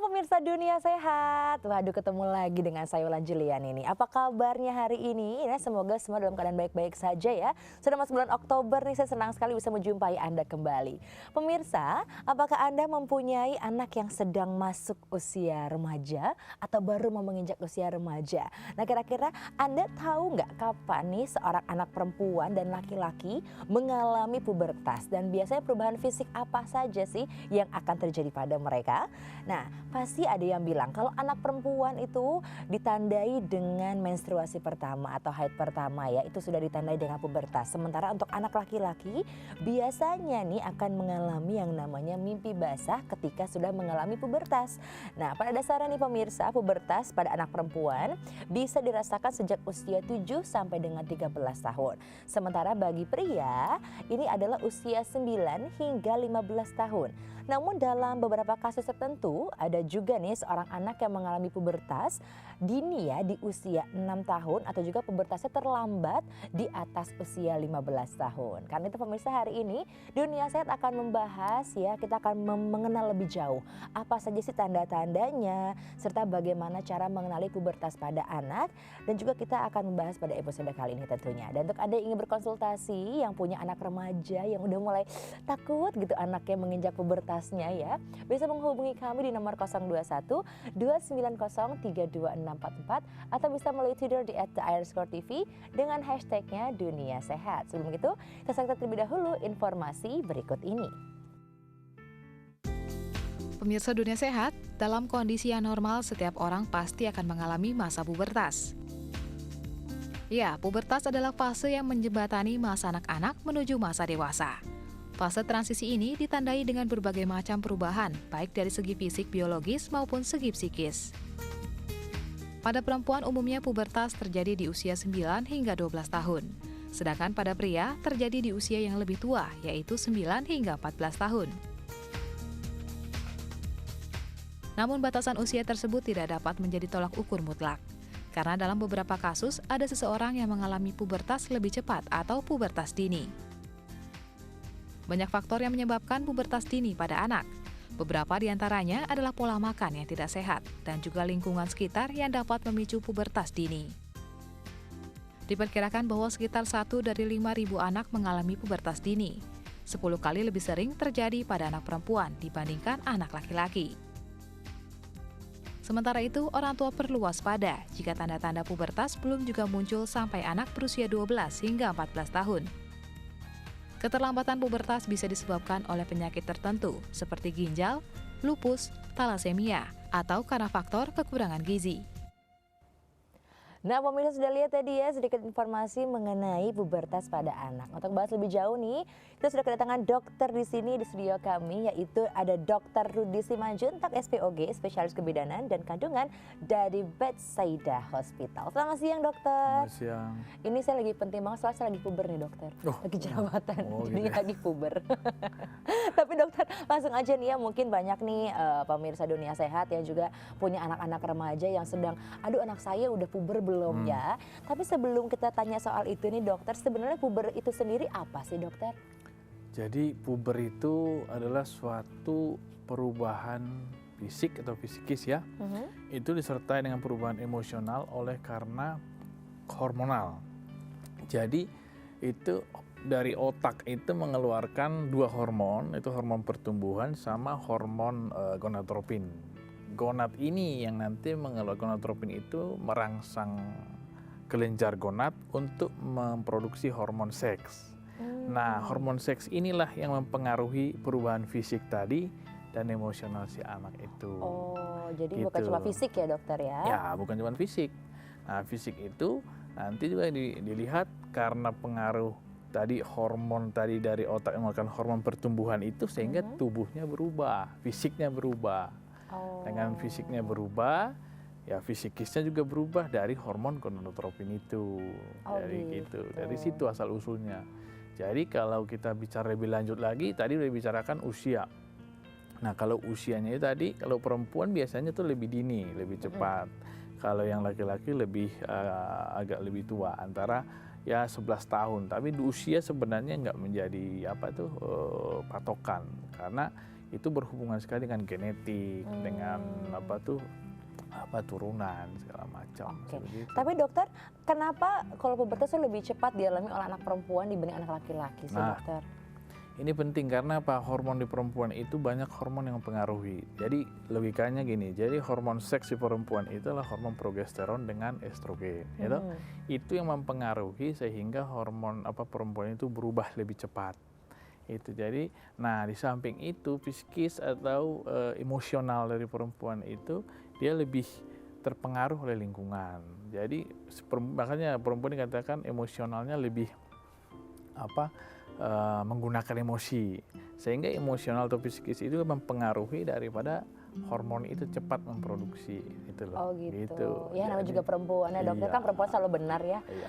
pemirsa Dunia Sehat. Waduh, ketemu lagi dengan saya Wulan Julian ini. Apa kabarnya hari ini? Ya, semoga semua dalam keadaan baik-baik saja ya. Sudah masuk bulan Oktober nih, saya senang sekali bisa menjumpai Anda kembali. Pemirsa, apakah Anda mempunyai anak yang sedang masuk usia remaja atau baru mau menginjak usia remaja? Nah, kira-kira Anda tahu nggak kapan nih seorang anak perempuan dan laki-laki mengalami pubertas? Dan biasanya perubahan fisik apa saja sih yang akan terjadi pada mereka? Nah, pasti ada yang bilang kalau anak perempuan itu ditandai dengan menstruasi pertama atau haid pertama ya, itu sudah ditandai dengan pubertas. Sementara untuk anak laki-laki biasanya nih akan mengalami yang namanya mimpi basah ketika sudah mengalami pubertas. Nah, pada dasarnya nih pemirsa, pubertas pada anak perempuan bisa dirasakan sejak usia 7 sampai dengan 13 tahun. Sementara bagi pria ini adalah usia 9 hingga 15 tahun. Namun dalam beberapa kasus tertentu ada juga nih seorang anak yang mengalami pubertas dini ya di usia 6 tahun atau juga pubertasnya terlambat di atas usia 15 tahun. Karena itu pemirsa, hari ini Dunia Sehat akan membahas ya, kita akan mengenal lebih jauh apa saja sih tanda-tandanya serta bagaimana cara mengenali pubertas pada anak, dan juga kita akan membahas pada episode kali ini tentunya. Dan untuk Anda yang ingin berkonsultasi yang punya anak remaja yang udah mulai takut gitu anaknya menginjak pubertasnya ya, bisa menghubungi kami di nomor 021 290 32644 atau bisa melalui Twitter di @the_TV dengan hashtagnya Dunia Sehat. Sebelum itu, kita simak terlebih dahulu informasi berikut ini. Pemirsa Dunia Sehat, dalam kondisi yang normal setiap orang pasti akan mengalami masa pubertas. Ya, pubertas adalah fase yang menjembatani masa anak-anak menuju masa dewasa. Fase transisi ini ditandai dengan berbagai macam perubahan, baik dari segi fisik biologis maupun segi psikis. Pada perempuan umumnya pubertas terjadi di usia 9 hingga 12 tahun. Sedangkan pada pria terjadi di usia yang lebih tua, yaitu 9 hingga 14 tahun. Namun batasan usia tersebut tidak dapat menjadi tolak ukur mutlak. Karena dalam beberapa kasus ada seseorang yang mengalami pubertas lebih cepat atau pubertas dini. Banyak faktor yang menyebabkan pubertas dini pada anak. Beberapa di antaranya adalah pola makan yang tidak sehat dan juga lingkungan sekitar yang dapat memicu pubertas dini. Diperkirakan bahwa sekitar 1 dari 5.000 anak mengalami pubertas dini. 10 kali lebih sering terjadi pada anak perempuan dibandingkan anak laki-laki. Sementara itu, orang tua perlu waspada jika tanda-tanda pubertas belum juga muncul sampai anak berusia 12 hingga 14 tahun. Keterlambatan pubertas bisa disebabkan oleh penyakit tertentu seperti ginjal, lupus, talasemia, atau karena faktor kekurangan gizi. Nah, pemirsa sudah lihat tadi ya sedikit informasi mengenai pubertas pada anak. Untuk bahas lebih jauh nih, kita sudah kedatangan dokter di sini di studio kami, yaitu ada Dr. Rudi Simanjuntak SPOG, spesialis kebidanan dan kandungan dari Bethsaida Hospital. Selamat siang dokter. Selamat siang. Ini saya lagi penting banget soalnya saya lagi puber nih dokter. Lagi jerawatan, jadi gitu. lagi puber. Tapi dokter langsung aja nih ya, mungkin banyak nih pemirsa Dunia Sehat yang juga punya anak-anak remaja yang sedang, aduh anak saya udah puber belum ya. Tapi sebelum kita tanya soal itu nih dokter, sebenarnya puber itu sendiri apa sih dokter? Jadi puber itu adalah suatu perubahan fisik atau fisikis ya. Itu disertai dengan perubahan emosional oleh karena hormonal. Jadi itu dari otak itu mengeluarkan dua hormon, itu hormon pertumbuhan sama hormon gonadotropin. Gonad ini yang nanti mengeluarkan gonadotropin itu merangsang kelenjar gonad untuk memproduksi hormon seks. Nah, hormon seks inilah yang mempengaruhi perubahan fisik tadi dan emosional si anak itu. Oh, jadi gitu. bukan cuma fisik ya dokter ya? Ya, bukan cuma fisik. Nah, fisik itu nanti juga dilihat karena pengaruh tadi hormon tadi dari otak yang melakukan hormon pertumbuhan itu sehingga tubuhnya berubah, fisiknya berubah. Dengan fisiknya berubah, ya fisikisnya juga berubah dari hormon gonadotropin itu. Dari gitu. Dari situ asal usulnya. Jadi kalau kita bicara lebih lanjut lagi, tadi udah bicarakan usia. Nah, kalau usianya itu tadi, kalau perempuan biasanya tuh lebih dini, lebih cepat. Kalau yang laki-laki lebih agak lebih tua, antara ya 11 tahun. Tapi di usia sebenarnya nggak menjadi patokan, karena itu berhubungan sekali dengan genetik, dengan turunan segala macam. Oke. Seperti itu. Tapi dokter, kenapa kalau pubertas itu lebih cepat dialami oleh anak perempuan dibanding anak laki-laki sih dokter? Ini penting karena apa? Hormon di perempuan itu banyak hormon yang mempengaruhi. Jadi logikanya gini, jadi hormon seks di perempuan itu adalah hormon progesteron dengan estrogen, gitu. Itu yang mempengaruhi sehingga hormon perempuan itu berubah lebih cepat. Itu jadi, nah di samping itu psikis atau emosional dari perempuan itu dia lebih terpengaruh oleh lingkungan. Jadi makanya perempuan dikatakan emosionalnya lebih menggunakan emosi, sehingga emosional atau psikis itu mempengaruhi daripada hormon itu cepat memproduksi itu loh. Oh gitu. Ya namanya Jadi, juga perempuan ya dokter, iya. kan perempuan selalu benar ya. Iya.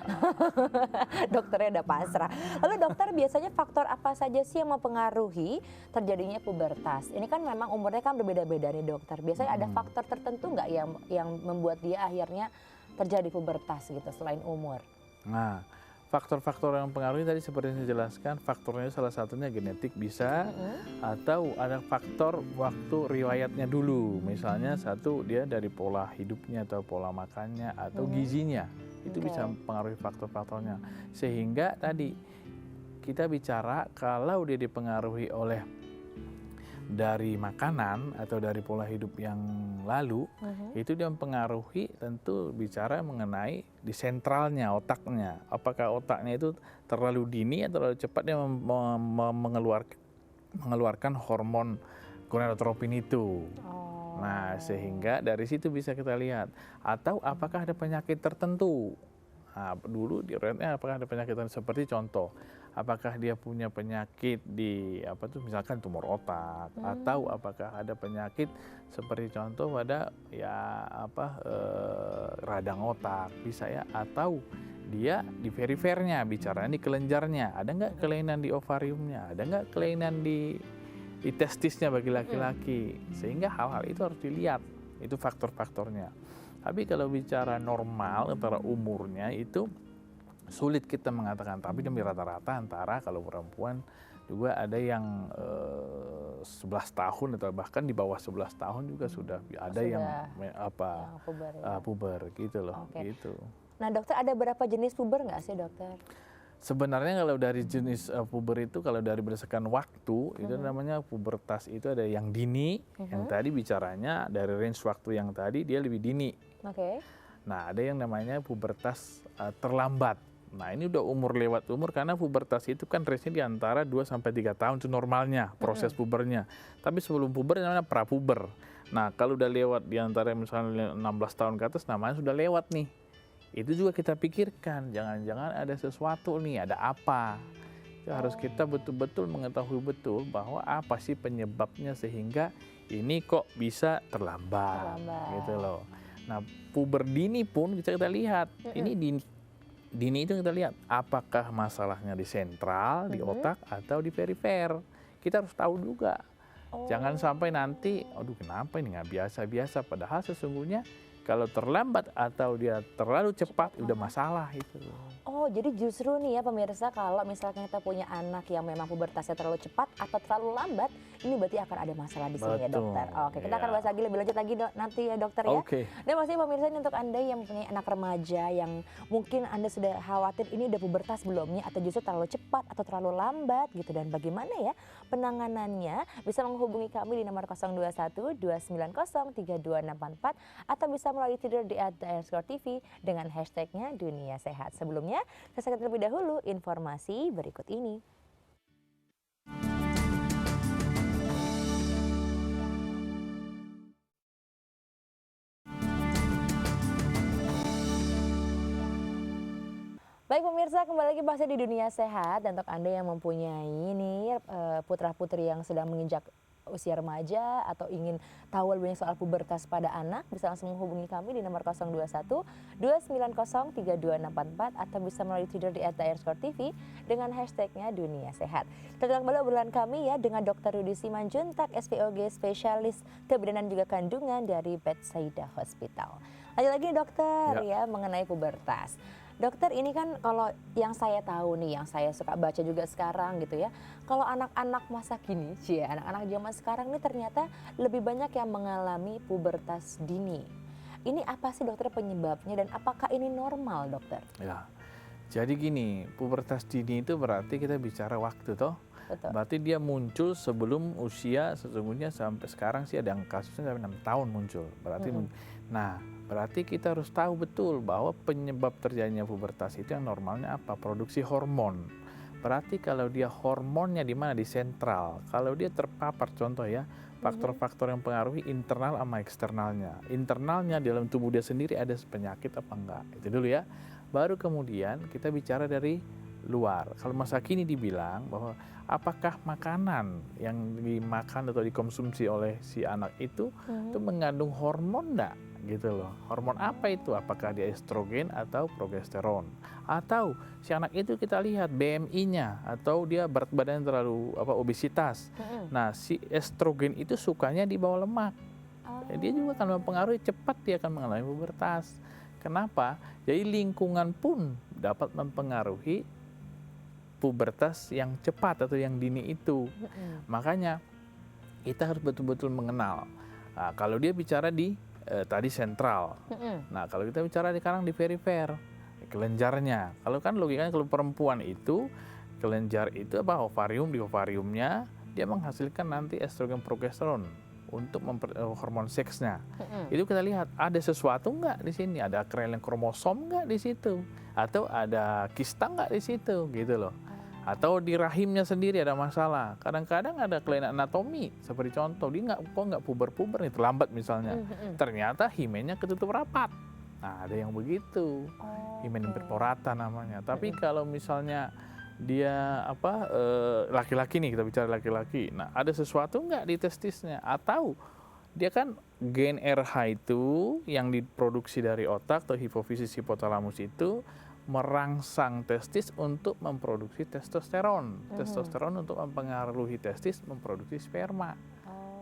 Dokternya udah pasrah. Lalu dokter, biasanya faktor apa saja sih yang mempengaruhi terjadinya pubertas? Ini kan memang umurnya kan berbeda-beda nih dokter. Biasanya ada faktor tertentu nggak yang membuat dia akhirnya terjadi pubertas gitu selain umur? Nah, faktor-faktor yang mempengaruhi tadi seperti yang saya jelaskan, faktornya salah satunya genetik bisa, atau ada faktor waktu riwayatnya dulu. Misalnya satu, dia dari pola hidupnya atau pola makannya atau gizinya. Itu bisa mempengaruhi faktor-faktornya. Sehingga tadi kita bicara kalau dia dipengaruhi oleh dari makanan atau dari pola hidup yang lalu, itu dia mempengaruhi, tentu bicara mengenai di sentralnya, otaknya. Apakah otaknya itu terlalu dini atau terlalu cepat dia mengeluarkan hormon gonadotropin itu. Nah, sehingga dari situ bisa kita lihat. Atau apakah ada penyakit tertentu. Nah, dulu dilihatnya apakah ada penyakit tertentu, seperti contoh, apakah dia punya penyakit di misalkan tumor otak, atau apakah ada penyakit seperti contoh pada radang otak bisa ya, atau dia di perifernya, bicaranya di kelenjarnya, ada nggak kelainan di ovariumnya, ada nggak kelainan di testisnya bagi laki-laki, sehingga hal-hal itu harus dilihat, itu faktor-faktornya. Tapi kalau bicara normal antara umurnya itu sulit kita mengatakan, tapi demi rata-rata antara kalau perempuan juga ada yang 11 tahun atau bahkan di bawah 11 tahun juga sudah ada yang puber gitu loh. Gitu. Nah dokter, ada berapa jenis puber nggak sih dokter? Sebenarnya kalau dari jenis puber itu, kalau dari berdasarkan waktu itu namanya pubertas itu ada yang dini, yang tadi bicaranya dari range waktu yang tadi dia lebih dini. Nah ada yang namanya pubertas terlambat. Nah ini udah lewat umur, karena pubertas itu kan range-nya di antara 2-3 tahun itu normalnya proses pubernya. Tapi sebelum puber namanya prapuber. Nah kalau udah lewat di antara misalnya 16 tahun ke atas namanya sudah lewat nih. Itu juga kita pikirkan, jangan-jangan ada sesuatu nih, ada apa. Itu harus kita betul-betul mengetahui betul bahwa apa sih penyebabnya sehingga ini kok bisa terlambat. Gitu loh. Nah puber dini pun kita lihat, ini dini itu kita lihat apakah masalahnya di sentral, di otak, atau di perifer. Kita harus tahu juga. Jangan sampai nanti, aduh kenapa ini nggak biasa-biasa, padahal sesungguhnya kalau terlambat atau dia terlalu cepat udah masalah itu. Oh, jadi justru nih ya pemirsa, kalau misalkan kita punya anak yang memang pubertasnya terlalu cepat atau terlalu lambat, ini berarti akan ada masalah di sini ya dokter. Oke, kita akan bahas lagi lebih lanjut lagi nanti ya dokter ya. Dan pastinya pemirsa, ini untuk Anda yang mempunyai anak remaja yang mungkin Anda sudah khawatir ini udah pubertas belumnya, atau justru terlalu cepat atau terlalu lambat gitu, dan bagaimana ya penanganannya, bisa menghubungi kami di nomor 021 290 3264 atau bisa melalui Twitter di @DRScoreTV dengan hashtagnya Dunia Sehat. Sebelumnya, saya sampaikan terlebih dahulu informasi berikut ini. Baik pemirsa, kembali lagi bahasnya di Dunia Sehat. Dan untuk Anda yang mempunyai nih putra-putri yang sedang menginjak usia remaja atau ingin tahu lebih banyak soal pubertas pada anak, bisa langsung menghubungi kami di nomor 021 290 3264 atau bisa melalui Twitter di @DRScoreTV dengan hashtagnya Dunia Sehat. Kita kembali obrolan kami ya dengan Dr. Rudi Simanjuntak, SPOG spesialis kebidanan juga kandungan dari Bethsaida Hospital. Lanjut lagi dokter ya mengenai pubertas. Dokter, ini kan kalau yang saya tahu nih, yang saya suka baca juga sekarang gitu ya, kalau anak-anak masa kini, anak-anak zaman sekarang ini ternyata lebih banyak yang mengalami pubertas dini. Ini apa sih dokter penyebabnya dan apakah ini normal, dokter? Ya, jadi gini, pubertas dini itu berarti kita bicara waktu toh. Betul. Berarti dia muncul sebelum usia sesungguhnya sampai sekarang sih ada yang kasusnya sampai 6 tahun muncul. Nah, berarti kita harus tahu betul bahwa penyebab terjadinya pubertas itu yang normalnya apa? Produksi hormon. Berarti kalau dia hormonnya di mana? Di sentral. Kalau dia terpapar, contoh ya, faktor-faktor yang mempengaruhi internal sama eksternalnya. Internalnya dalam tubuh dia sendiri ada penyakit apa enggak? Itu dulu ya. Baru kemudian kita bicara dari luar. Kalau masa kini dibilang bahwa apakah makanan yang dimakan atau dikonsumsi oleh si anak itu mengandung hormon enggak? Gitu loh. Hormon apa itu? Apakah dia estrogen atau progesteron? Atau si anak itu kita lihat BMI-nya atau dia berat badannya terlalu obesitas. Nah, si estrogen itu sukanya di bawah lemak. Ya, dia juga akan mempengaruhi, cepat dia akan mengalami pubertas. Kenapa? Jadi lingkungan pun dapat mempengaruhi pubertas yang cepat atau yang dini itu. Makanya kita harus betul-betul mengenal. Nah, kalau dia bicara di tadi sentral. Nah, kalau kita bicara sekarang di perifer, kelenjarnya. Kalau kan logikanya kalau perempuan itu kelenjar itu apa? Ovarium, di ovariumnya dia menghasilkan nanti estrogen progesteron untuk hormon seksnya. Itu kita lihat ada sesuatu nggak di sini, ada kelainan kromosom nggak di situ, atau ada kista nggak di situ, gitu loh. Atau di rahimnya sendiri ada masalah. Kadang-kadang ada kelainan anatomi, seperti contoh dia nggak puber-puber nih, terlambat misalnya. Ternyata himennya ketutup rapat. Nah, ada yang begitu, himen imperforata namanya. Tapi kalau misalnya dia laki-laki nih, kita bicara laki-laki. Nah, ada sesuatu nggak di testisnya? Atau dia kan gen RH itu yang diproduksi dari otak atau hipofisis hipotalamus itu merangsang testis untuk memproduksi testosteron. Testosteron untuk mempengaruhi testis memproduksi sperma.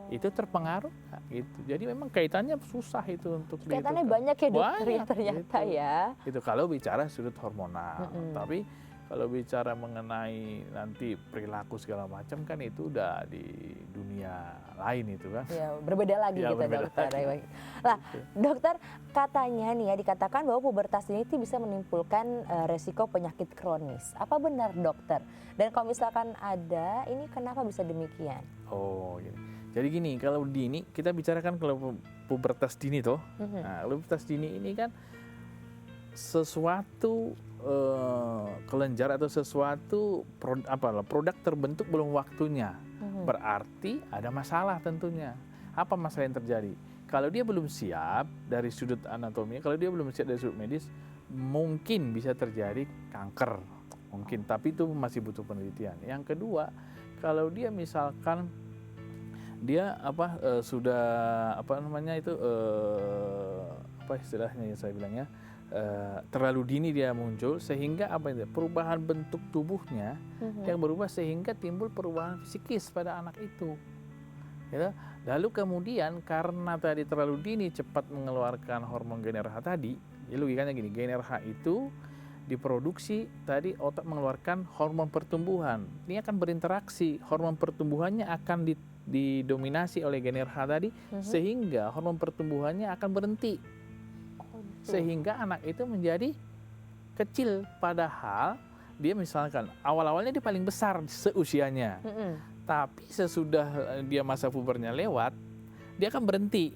Itu terpengaruh nggak gitu. Jadi memang kaitannya susah itu untuk kaitannya banyak ya dokter ya ternyata gitu. ya. Itu kalau bicara sudut hormonal. Tapi kalau bicara mengenai nanti perilaku segala macam kan itu udah di dunia lain itu kan. Ya, berbeda lagi Ya, gitu berbeda dokter. lagi. Lah, dokter, katanya nih ya dikatakan bahwa pubertas ini bisa menimbulkan resiko penyakit kronis. Apa benar dokter? Dan kalau misalkan ada, ini kenapa bisa demikian? Oh, gini. Jadi gini, kalau dini kita bicarakan kalau pubertas dini toh. Nah, pubertas dini ini kan sesuatu kelenjar atau sesuatu produk terbentuk belum waktunya. Berarti ada masalah tentunya. Apa masalah yang terjadi? Kalau dia belum siap dari sudut anatomi, kalau dia belum siap dari sudut medis, mungkin bisa terjadi kanker. Mungkin, tapi itu masih butuh penelitian. Yang kedua, kalau dia misalkan dia sudah istilahnya yang saya bilang ya, terlalu dini dia muncul sehingga perubahan bentuk tubuhnya yang berubah sehingga timbul perubahan psikis pada anak itu. Ya, lalu kemudian karena tadi terlalu dini cepat mengeluarkan hormon gen RH tadi, ya logikanya gini, gen RH itu diproduksi tadi otak mengeluarkan hormon pertumbuhan. Ini akan berinteraksi, hormon pertumbuhannya akan didominasi oleh gen RH tadi sehingga hormon pertumbuhannya akan berhenti. Sehingga anak itu menjadi kecil, padahal dia misalkan awal-awalnya dia paling besar seusianya. Tapi sesudah dia masa pubernya lewat, dia akan berhenti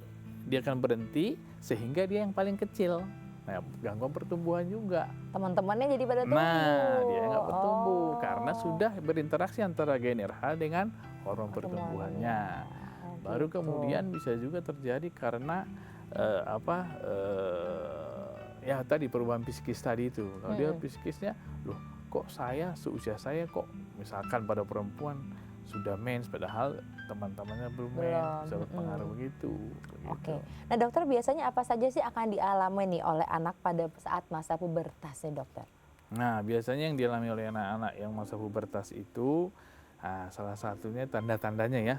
sehingga dia yang paling kecil. Nah, gangguan pertumbuhan juga. Teman-temannya jadi pada tumbuh. Nah, dia nggak bertumbuh karena sudah berinteraksi antara gen RH dengan hormon pertumbuhannya. Baru kemudian bisa juga terjadi karena ya tadi perubahan psikis tadi itu. Kalau dia psikisnya, loh kok seusia saya kok misalkan pada perempuan sudah mens padahal teman-temannya belum mens, bisa berpengaruh begitu. Oke. Nah dokter, biasanya apa saja sih akan dialami nih oleh anak pada saat masa pubertas nih dokter? Nah, biasanya yang dialami oleh anak-anak yang masa pubertas itu salah satunya tanda-tandanya ya.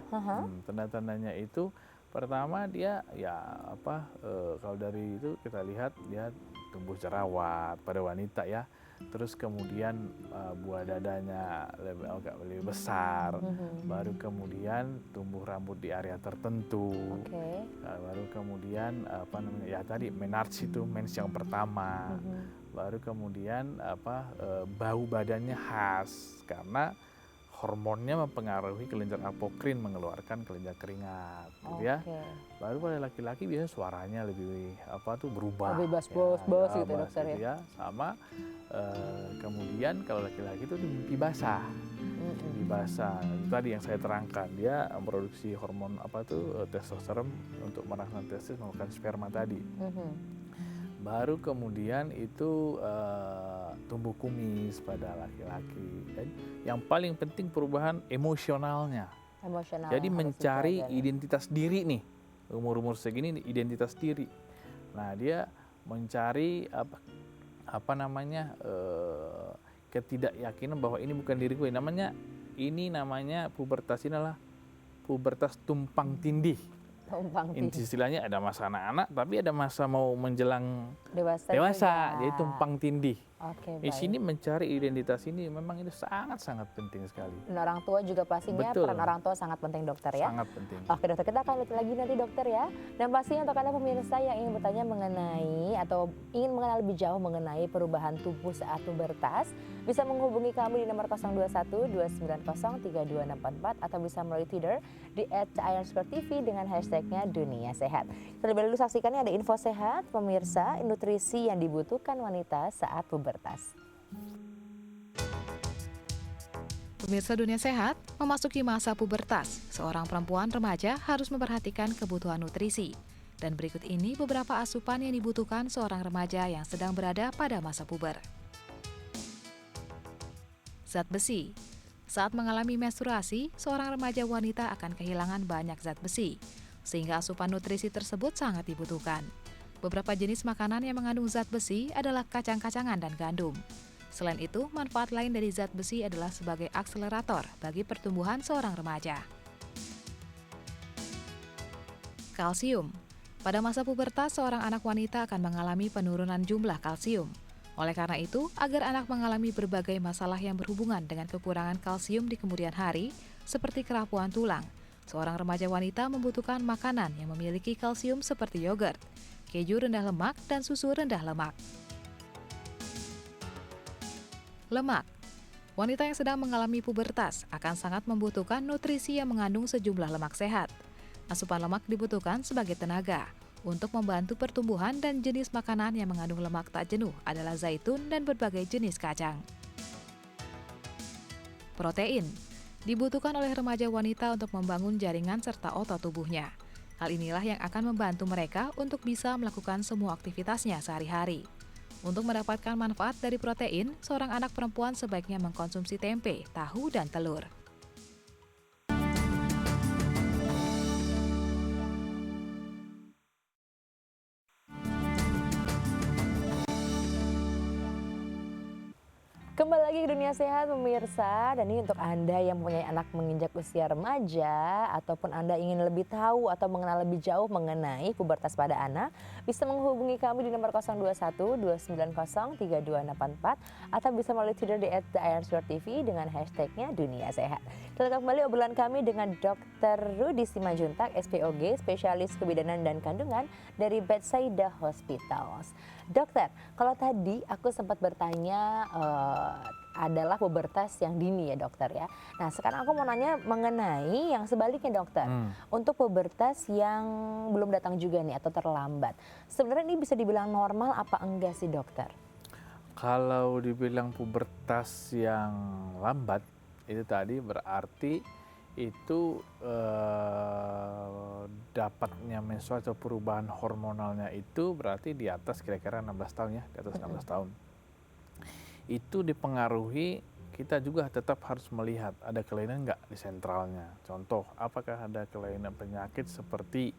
Tanda-tandanya itu pertama dia kalau dari itu kita lihat dia tumbuh jerawat pada wanita ya. Terus kemudian buah dadanya agak lebih besar, baru kemudian tumbuh rambut di area tertentu, baru kemudian ya tadi menarche itu mens yang pertama, baru kemudian bau badannya khas karena hormonnya mempengaruhi kelenjar apokrin mengeluarkan kelenjar keringat, gitu ya. Baru pada laki-laki biasanya suaranya lebih berubah, lebih bas-bas gitu dokter gitu ya. Sama kemudian kalau laki-laki itu mimpi basah, mimpi basah. Itu tadi yang saya terangkan, dia memproduksi hormon testosteron untuk merangsang testis melakukan sperma tadi. Baru kemudian itu tumbuh kumis pada laki-laki. Dan yang paling penting perubahan emosionalnya. Jadi mencari identitas diri nih, umur-umur segini identitas diri. Nah dia mencari ketidakyakinan bahwa ini bukan diri gue. Ini namanya pubertas, ini adalah pubertas tumpang tindih. Istilahnya ada masa anak-anak, tapi ada masa mau menjelang dewasa, jadi tumpang tindih. Di sini mencari identitas ini memang ini sangat-sangat penting sekali. Dan orang tua juga pastinya, peran orang tua sangat penting dokter ya. Sangat penting. Oke dokter, kita akan lihat lagi nanti dokter ya. Dan pastinya untuk Anda pemirsa yang ingin bertanya mengenai atau ingin mengenal lebih jauh mengenai perubahan tubuh saat pubertas, bisa menghubungi kami di nomor 021 290 3264 atau bisa melalui Twitter di @IronSquareTV dengan hashtagnya Dunia Sehat. Terlebih dahulu saksikan ada info sehat pemirsa, nutrisi yang dibutuhkan wanita saat pubertas. Pemirsa Dunia Sehat, memasuki masa pubertas, seorang perempuan remaja harus memperhatikan kebutuhan nutrisi. Dan berikut ini beberapa asupan yang dibutuhkan seorang remaja yang sedang berada pada masa puber. Zat besi. Saat mengalami menstruasi, seorang remaja wanita akan kehilangan banyak zat besi, sehingga asupan nutrisi tersebut sangat dibutuhkan. Beberapa jenis makanan yang mengandung zat besi adalah kacang-kacangan dan gandum. Selain itu, manfaat lain dari zat besi adalah sebagai akselerator bagi pertumbuhan seorang remaja. Kalsium. Pada masa pubertas, seorang anak wanita akan mengalami penurunan jumlah kalsium. Oleh karena itu, agar anak mengalami berbagai masalah yang berhubungan dengan kekurangan kalsium di kemudian hari, seperti kerapuan tulang, seorang remaja wanita membutuhkan makanan yang memiliki kalsium seperti yogurt, keju rendah lemak, dan susu rendah lemak. Lemak. Wanita yang sedang mengalami pubertas akan sangat membutuhkan nutrisi yang mengandung sejumlah lemak sehat. Asupan lemak dibutuhkan sebagai tenaga. Untuk membantu pertumbuhan dan jenis makanan yang mengandung lemak tak jenuh adalah zaitun dan berbagai jenis kacang. Protein. Dibutuhkan oleh remaja wanita untuk membangun jaringan serta otot tubuhnya. Hal inilah yang akan membantu mereka untuk bisa melakukan semua aktivitasnya sehari-hari. Untuk mendapatkan manfaat dari protein, seorang anak perempuan sebaiknya mengkonsumsi tempe, tahu, dan telur. Kembali lagi ke Dunia Sehat pemirsa, dan ini untuk Anda yang mempunyai anak menginjak usia remaja ataupun Anda ingin lebih tahu atau mengenal lebih jauh mengenai pubertas pada anak, bisa menghubungi kami di nomor 021 290 3284 atau bisa melalui Twitter di @IronSquareTV dengan hashtagnya Dunia Sehat. Kita kembali obrolan kami dengan Dr. Rudi Simanjuntak, SPOG, spesialis kebidanan dan kandungan dari Bethsaida Hospitals. Dokter, kalau tadi aku sempat bertanya adalah pubertas yang dini ya dokter ya. Nah sekarang aku mau nanya mengenai yang sebaliknya dokter. Untuk pubertas yang belum datang juga nih atau terlambat. Sebenarnya ini bisa dibilang normal apa enggak sih dokter? Kalau dibilang pubertas yang lambat, itu tadi berarti itu dapatnya menstruasi atau perubahan hormonalnya itu berarti di atas kira-kira 16 tahun ya, di atas 16 tahun. Itu dipengaruhi, kita juga tetap harus melihat ada kelainan enggak di sentralnya. Contoh, apakah ada kelainan penyakit seperti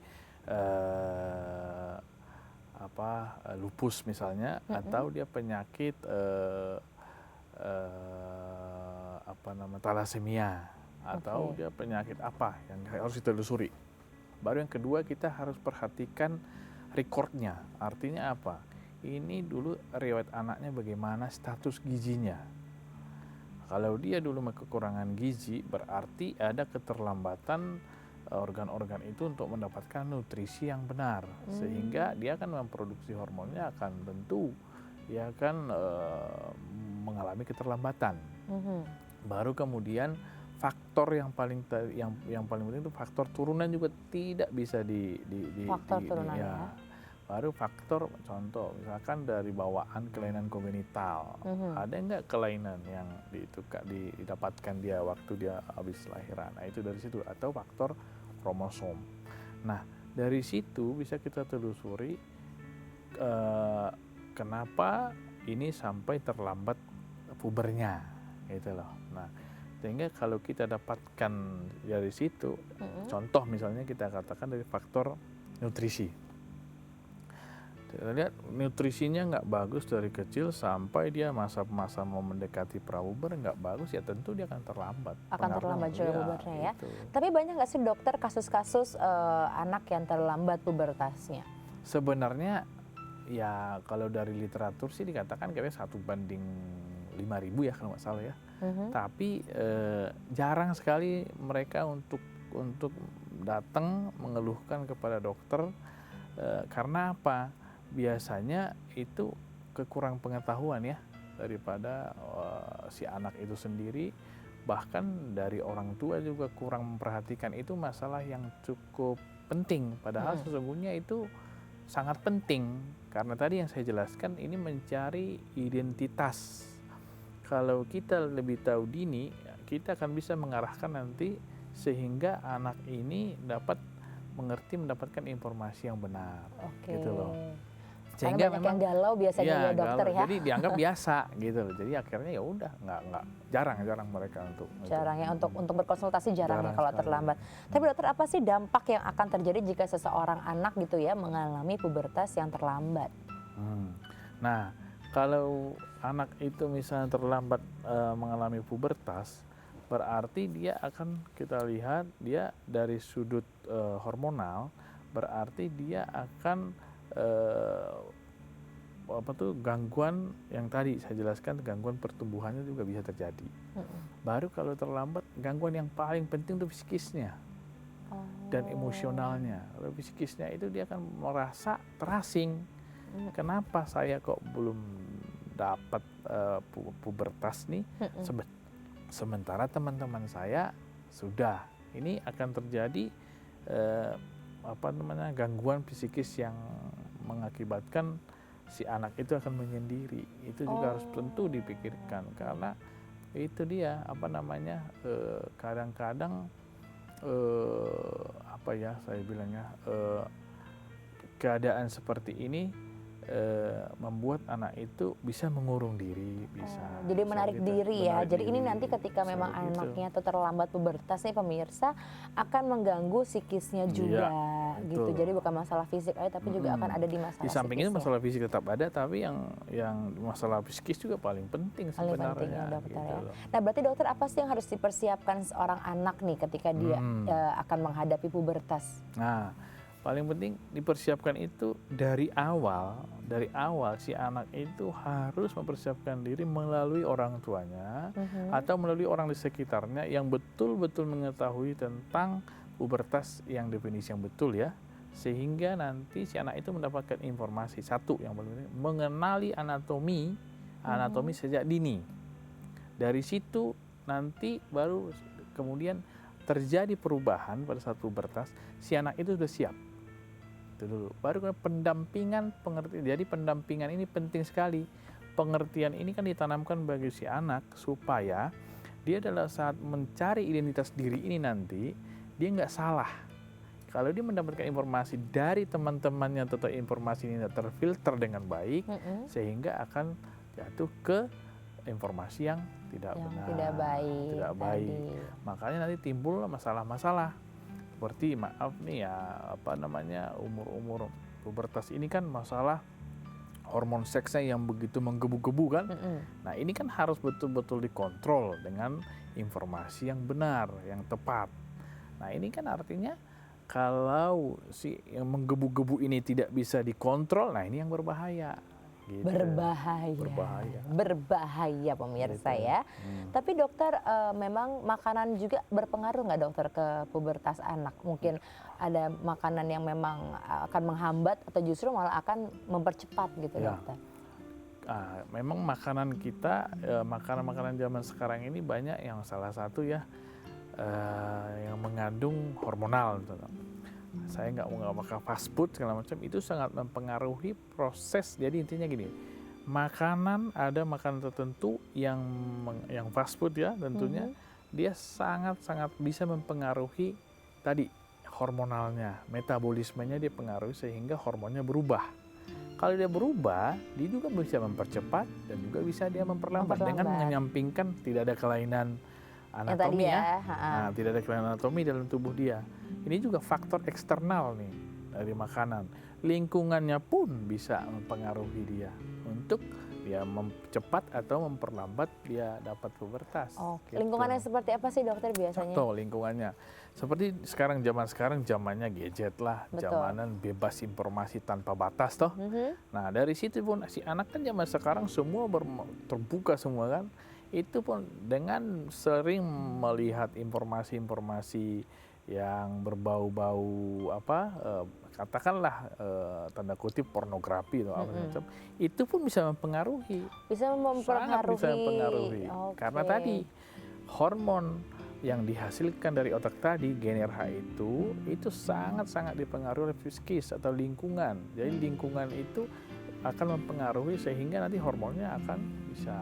lupus misalnya, atau dia penyakit thalassemia, atau dia penyakit apa yang harus ditelusuri. Baru yang kedua kita harus perhatikan recordnya, artinya apa? ini dulu riwayat anaknya bagaimana, status gizinya. Kalau dia dulu kekurangan gizi, berarti ada keterlambatan organ-organ itu untuk mendapatkan nutrisi yang benar, sehingga dia akan memproduksi hormonnya akan tentu dia akan mengalami keterlambatan. Baru kemudian faktor yang paling penting itu faktor turunan juga tidak bisa faktor turunan ya. Baru faktor, contoh misalkan dari bawaan kelainan kogenital, ada nggak kelainan yang didapatkan dia waktu dia habis lahiran, nah itu dari situ, atau faktor kromosom. Nah dari situ bisa kita telusuri kenapa ini sampai terlambat pubernya, gitu loh. Nah sehingga kalau kita dapatkan dari situ, contoh misalnya kita katakan dari faktor nutrisi. Kita lihat nutrisinya nggak bagus dari kecil sampai dia masa-masa mau mendekati prapuber nggak bagus, ya tentu dia akan terlambat. Akan terlambat juga pubernya ya. Itu. Tapi banyak nggak sih dokter kasus-kasus anak yang terlambat pubertasnya? Sebenarnya ya kalau dari literatur sih dikatakan kayaknya 1:5.000 ya kalau nggak salah ya. Tapi jarang sekali mereka untuk datang mengeluhkan kepada dokter karena apa? Biasanya itu kekurang pengetahuan ya daripada si anak itu sendiri, bahkan dari orang tua juga kurang memperhatikan itu masalah yang cukup penting, padahal sesungguhnya itu sangat penting karena tadi yang saya jelaskan ini mencari identitas. Kalau kita lebih tahu dini, kita akan bisa mengarahkan nanti sehingga anak ini dapat mengerti, mendapatkan informasi yang benar. Gitu loh. Sehingga memang yang galau biasanya ya dokter galau. ya. Jadi dianggap biasa gitu loh. Jadi akhirnya ya udah nggak jarang mereka untuk berkonsultasi jarang ya kalau terlambat. Tapi dokter, apa sih dampak yang akan terjadi jika seseorang anak gitu ya mengalami pubertas yang terlambat? Nah kalau anak itu misalnya terlambat mengalami pubertas, berarti dia akan kita lihat dia dari sudut hormonal, berarti dia akan gangguan yang tadi saya jelaskan, gangguan pertumbuhannya juga bisa terjadi. Baru kalau terlambat, gangguan yang paling penting itu psikisnya dan emosionalnya. Kalau psikisnya itu dia akan merasa terasing. Kenapa saya kok belum dapat pubertas nih, sementara teman-teman saya sudah. Ini akan terjadi gangguan psikis yang mengakibatkan si anak itu akan menyendiri. Itu juga harus tentu dipikirkan karena itu dia kadang-kadang saya bilangnya keadaan seperti ini membuat anak itu bisa mengurung diri, jadi menarik diri ya. Jadi ini nanti ketika memang anaknya itu terlambat pubertas nih pemirsa, akan mengganggu psikisnya juga gitu. Jadi bukan masalah fisik aja, tapi juga akan ada di masalah di samping psikisnya. itu masalah fisik tetap ada, tapi yang masalah psikis juga paling penting sebenarnya. Paling penting ya dokter gitu ya. loh. Nah berarti dokter, apa sih yang harus dipersiapkan seorang anak nih ketika dia akan menghadapi pubertas? Nah paling penting dipersiapkan itu dari awal si anak itu harus mempersiapkan diri melalui orang tuanya atau melalui orang di sekitarnya yang betul-betul mengetahui tentang pubertas yang definisi yang betul ya, sehingga nanti si anak itu mendapatkan informasi. Satu yang paling penting, mengenali anatomi sejak dini. Dari situ nanti baru kemudian terjadi perubahan pada saat pubertas, si anak itu sudah siap. Itu dulu. Baru pendampingan, pengertian. Jadi pendampingan ini penting sekali. Pengertian ini kan ditanamkan bagi si anak supaya dia adalah saat mencari identitas diri ini nanti dia nggak salah. Kalau dia mendapatkan informasi dari teman-temannya atau informasi ini terfilter dengan baik, sehingga akan jatuh ke informasi yang tidak benar, tidak baik. Makanya nanti timbul masalah-masalah. Seperti umur pubertas ini kan masalah hormon seksnya yang begitu menggebu-gebu kan. Nah ini kan harus betul-betul dikontrol dengan informasi yang benar, yang tepat. Nah ini kan artinya kalau si yang menggebu-gebu ini tidak bisa dikontrol, nah ini yang berbahaya Gitu. Berbahaya. Berbahaya pemirsa Gitu. ya. Tapi dokter, memang makanan juga berpengaruh nggak dokter ke pubertas anak? Mungkin ada makanan yang memang akan menghambat atau justru malah akan mempercepat gitu Ya. dokter? Memang makanan kita, makanan-makanan zaman sekarang ini banyak yang salah satu ya yang mengandung hormonal. Saya nggak makan fast food segala macam, itu sangat mempengaruhi proses. Jadi intinya gini, ada makanan tertentu yang fast food ya tentunya, dia sangat-sangat bisa mempengaruhi tadi hormonalnya, metabolismenya dia pengaruhi sehingga hormonnya berubah. Kalau dia berubah, dia juga bisa mempercepat dan juga bisa dia memperlambat. Dengan menyampingkan tidak ada kelainan anatomi ya. Nah, tidak ada kelainan anatomi dalam tubuh dia. Ini juga faktor eksternal nih dari makanan. Lingkungannya pun bisa mempengaruhi dia untuk dia mempercepat atau memperlambat dia dapat pubertas. Gitu. Lingkungannya seperti apa sih dokter biasanya? Contoh lingkungannya. Seperti zaman sekarang zamannya gadget lah, zamanan bebas informasi tanpa batas toh. Nah, dari situ pun si anak kan zaman sekarang semua terbuka semua kan. Itu pun dengan sering melihat informasi-informasi yang berbau-bau katakanlah tanda kutip pornografi atau apa macam, itu pun bisa mempengaruhi. Sangat bisa mempengaruhi. Karena tadi hormon yang dihasilkan dari otak tadi, GnRH itu sangat-sangat dipengaruhi oleh psikis atau lingkungan. Jadi lingkungan itu akan mempengaruhi sehingga nanti hormonnya akan bisa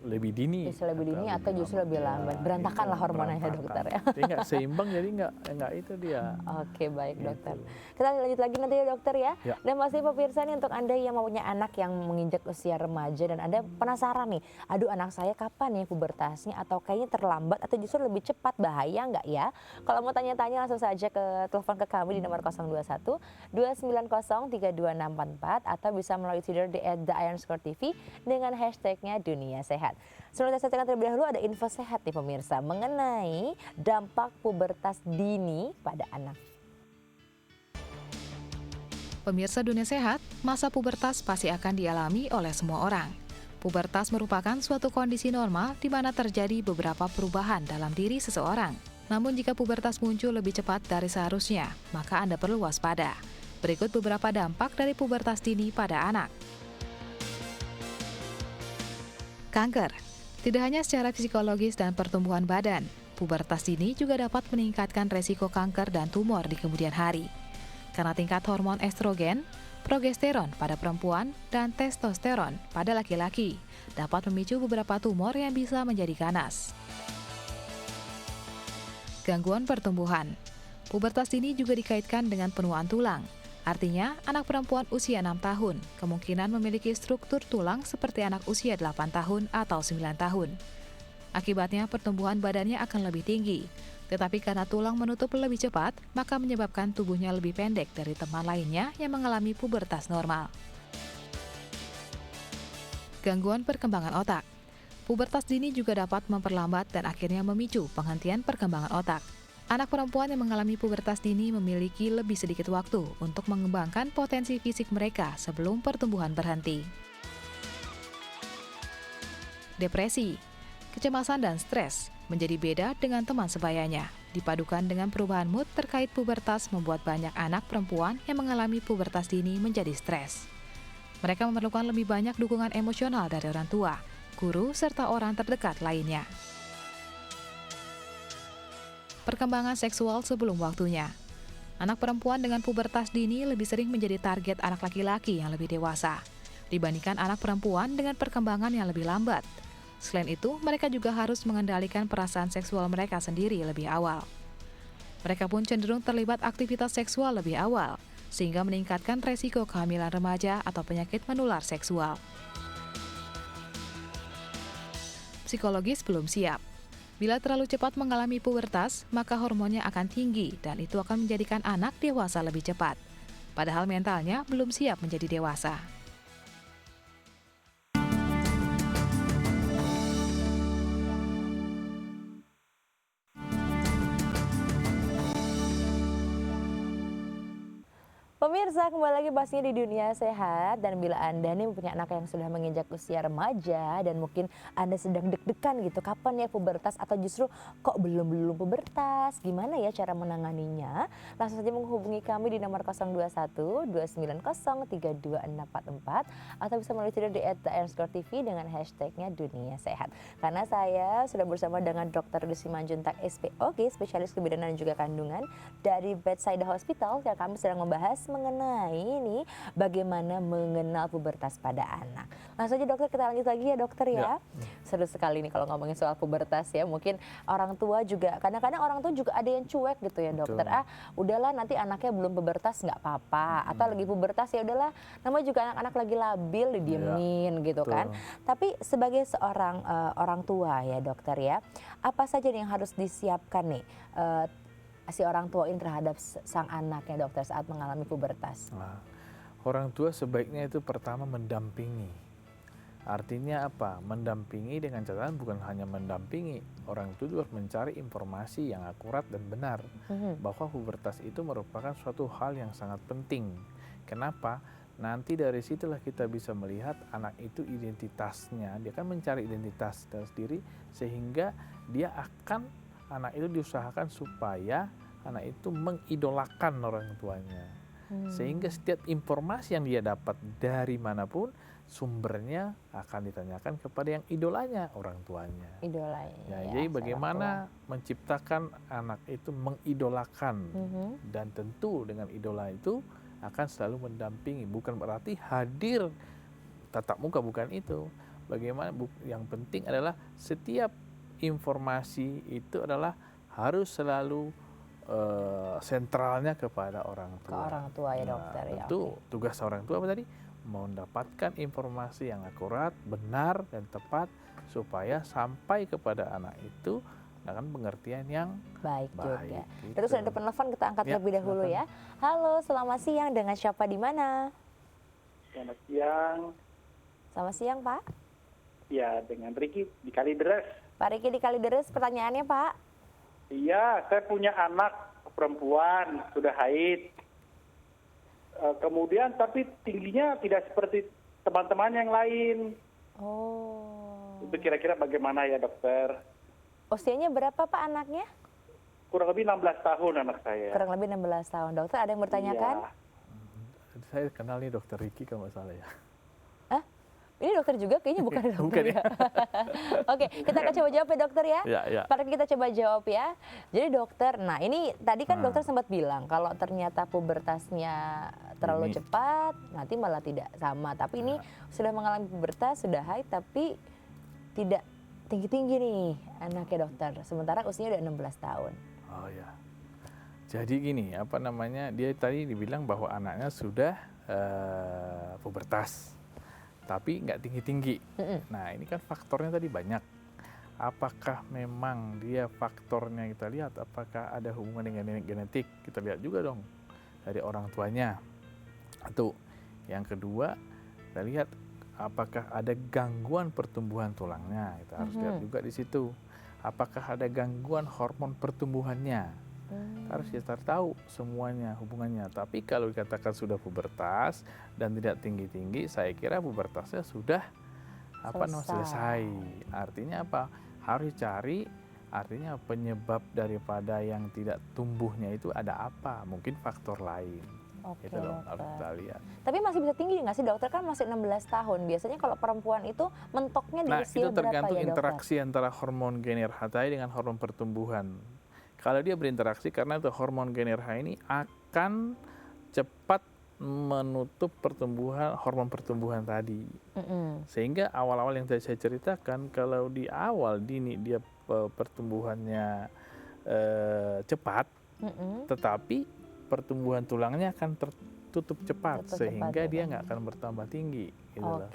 lebih dini. Bisa lebih dini atau justru lebih lambat. Berantakan lah hormonnya dokter ya. Jadi nggak seimbang, jadi nggak itu dia. Oke, baik dokter. Gitu. Kita lanjut lagi nanti ya dokter ya. Ya. Dan pasti pemirsa nih, untuk Anda yang mempunyai anak yang menginjak usia remaja dan Anda penasaran nih, aduh anak saya kapan ya pubertasnya, atau kayaknya terlambat atau justru lebih cepat, bahaya nggak ya? Kalau mau tanya-tanya langsung saja telepon ke kami di nomor 021 290 32644 atau bisa melalui Twitter di @theironScore_tv dengan hashtagnya Dunia Sehat. Sebelum saya sampaikan terlebih dahulu ada info sehat nih pemirsa mengenai dampak pubertas dini pada anak. Pemirsa Dunia Sehat, masa pubertas pasti akan dialami oleh semua orang. Pubertas merupakan suatu kondisi normal di mana terjadi beberapa perubahan dalam diri seseorang. Namun jika pubertas muncul lebih cepat dari seharusnya, maka Anda perlu waspada. Berikut beberapa dampak dari pubertas dini pada anak. Kanker. Tidak hanya secara psikologis dan pertumbuhan badan, pubertas dini juga dapat meningkatkan resiko kanker dan tumor di kemudian hari. Karena tingkat hormon estrogen, progesteron pada perempuan, dan testosteron pada laki-laki dapat memicu beberapa tumor yang bisa menjadi ganas. Gangguan pertumbuhan. Pubertas dini juga dikaitkan dengan penuaan tulang. Artinya, anak perempuan usia 6 tahun kemungkinan memiliki struktur tulang seperti anak usia 8 tahun atau 9 tahun. Akibatnya, pertumbuhan badannya akan lebih tinggi. Tetapi karena tulang menutup lebih cepat, maka menyebabkan tubuhnya lebih pendek dari teman lainnya yang mengalami pubertas normal. Gangguan perkembangan otak. Pubertas dini juga dapat memperlambat dan akhirnya memicu penghentian perkembangan otak. Anak perempuan yang mengalami pubertas dini memiliki lebih sedikit waktu untuk mengembangkan potensi fisik mereka sebelum pertumbuhan berhenti. Depresi, kecemasan dan stres menjadi beda dengan teman sebayanya. Dipadukan dengan perubahan mood terkait pubertas membuat banyak anak perempuan yang mengalami pubertas dini menjadi stres. Mereka memerlukan lebih banyak dukungan emosional dari orang tua, guru, serta orang terdekat lainnya. Perkembangan seksual sebelum waktunya. Anak perempuan dengan pubertas dini lebih sering menjadi target anak laki-laki yang lebih dewasa dibandingkan anak perempuan dengan perkembangan yang lebih lambat. Selain itu, mereka juga harus mengendalikan perasaan seksual mereka sendiri lebih awal. Mereka pun cenderung terlibat aktivitas seksual lebih awal, sehingga meningkatkan resiko kehamilan remaja atau penyakit menular seksual. Psikologis belum siap. Bila terlalu cepat mengalami pubertas, maka hormonnya akan tinggi dan itu akan menjadikan anak dewasa lebih cepat. Padahal mentalnya belum siap menjadi dewasa. Pemirsa, kembali lagi pastinya di Dunia Sehat. Dan bila Anda nih punya anak yang sudah menginjak usia remaja dan mungkin Anda sedang deg-degan gitu, kapan ya pubertas atau justru kok belum pubertas, gimana ya cara menanganinya? Langsung saja menghubungi kami di nomor 021 290 32644 atau bisa menulis di @tn_TV dengan hashtagnya Dunia Sehat. Karena saya sudah bersama dengan Dr. Desi Manjuntak SPOG, spesialis kebidanan dan juga kandungan dari Bedside Hospital, yang kami sedang membahas mengenai ini bagaimana mengenal pubertas pada anak. Langsung aja dokter, kita lanjut lagi ya dokter ya. Seru sekali nih kalau ngomongin soal pubertas ya. Mungkin orang tua juga, kadang-kadang orang tua juga ada yang cuek gitu ya dokter. Betul. Udahlah nanti anaknya belum pubertas nggak apa-apa. Atau lagi pubertas ya udahlah, namanya juga anak-anak lagi labil didiemin gitu betul. kan. Tapi sebagai seorang orang tua ya dokter ya, apa saja nih yang harus disiapkan nih si orang tua ini terhadap sang anaknya dokter saat mengalami pubertas? Nah, orang tua sebaiknya itu pertama mendampingi. Artinya apa? Mendampingi dengan catatan bukan hanya mendampingi, orang tua juga harus mencari informasi yang akurat dan benar bahwa pubertas itu merupakan suatu hal yang sangat penting. Kenapa? Nanti dari situlah kita bisa melihat anak itu identitasnya, dia akan mencari identitas sendiri sehingga anak itu diusahakan supaya anak itu mengidolakan orang tuanya. Sehingga setiap informasi yang dia dapat dari manapun, sumbernya akan ditanyakan kepada yang idolanya, orang tuanya. Idolanya. Ya, jadi bagaimana menciptakan anak itu mengidolakan, dan tentu dengan idola itu akan selalu mendampingi. Bukan berarti hadir tatap muka, bukan itu. Bagaimana yang penting adalah setiap informasi itu adalah harus selalu sentralnya kepada orang tua. Ke orang tua ya dokter ya. Tentu tugas orang tua apa tadi? Mendapatkan informasi yang akurat, benar dan tepat supaya sampai kepada anak itu dengan pengertian yang baik juga. gitu. Terus ada penelpon, kita angkat lebih dahulu ya. Halo, selamat siang, dengan siapa di mana? Selamat siang. Selamat siang Pak. Ya, dengan Riki di Kalideres. Pak Riki di Kalideres, pertanyaannya Pak. Iya, saya punya anak perempuan, sudah haid. Kemudian tapi tingginya tidak seperti teman-teman yang lain. Oh. Itu kira-kira bagaimana ya dokter? Usianya berapa Pak anaknya? Kurang lebih 16 tahun anak saya. Kurang lebih 16 tahun. Dokter ada yang bertanyakan? Iya. Saya kenal nih dokter Riki kalau nggak salah ya. Ini dokter juga kayaknya bukan dokter Bukan ya. Oke, kita akan coba jawab ya dokter ya. Ya. Pak Riki, kita coba jawab ya. Jadi dokter, nah ini tadi kan dokter sempat bilang kalau ternyata pubertasnya terlalu cepat, nanti malah tidak sama. Tapi ini sudah mengalami pubertas, sudah haid, tapi tidak tinggi-tinggi nih anaknya dokter. Sementara usianya udah 16 tahun. Oh ya. Jadi gini, dia tadi dibilang bahwa anaknya sudah pubertas, tapi nggak tinggi-tinggi. Nah ini kan faktornya tadi banyak. Apakah memang dia faktornya kita lihat, apakah ada hubungan dengan genetik? Kita lihat juga dong dari orang tuanya. Satu. Yang kedua, kita lihat apakah ada gangguan pertumbuhan tulangnya. Kita harus lihat juga di situ. Apakah ada gangguan hormon pertumbuhannya. Harus kita tahu semuanya hubungannya. Tapi kalau dikatakan sudah pubertas dan tidak tinggi-tinggi, saya kira pubertasnya sudah selesai. Artinya apa? Harus cari artinya penyebab daripada yang tidak tumbuhnya itu ada apa? Mungkin faktor lain. Oke, Gitu loh, dokter. harus kita lihat. Tapi masih bisa tinggi nggak sih dokter? Kan masih 16 tahun. Biasanya kalau perempuan itu mentoknya di Nah, usia itu berapa tergantung ya dokter? interaksi antara hormon GnRH tadi dengan hormon pertumbuhan. Kalau dia berinteraksi, karena itu hormon GnRH ini akan cepat menutup hormon pertumbuhan tadi. Sehingga awal-awal yang tadi saya ceritakan, kalau di awal dini dia pertumbuhannya cepat, tetapi pertumbuhan tulangnya akan tertutup cepat, sehingga dia nggak akan bertambah tinggi. Gitu loh.